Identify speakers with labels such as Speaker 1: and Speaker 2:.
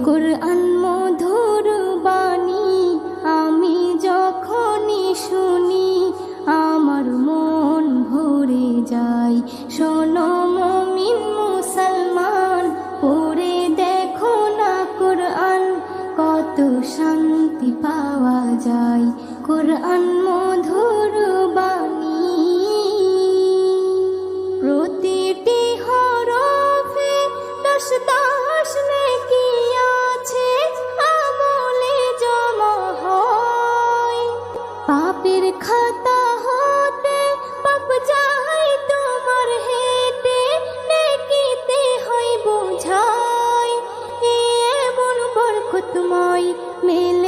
Speaker 1: কুরআন মধুর বাণী আমি যখনই শুনি আমার মন ভরে যায়। শোনো মুমিন মুসলমান, পড়ে দেখো না কুরআন, কত শান্তি পাওয়া যায়। কুরআন মধুর বাণী, প্রতিটি হরফে দশ দশ নেকি আছে, আমলে জমা হয়। পাপের খাতা হতে পাপ যায় তোমার হেঁটে, নেকিতে হয় বোঝাই। এমন বরকতময় মেলে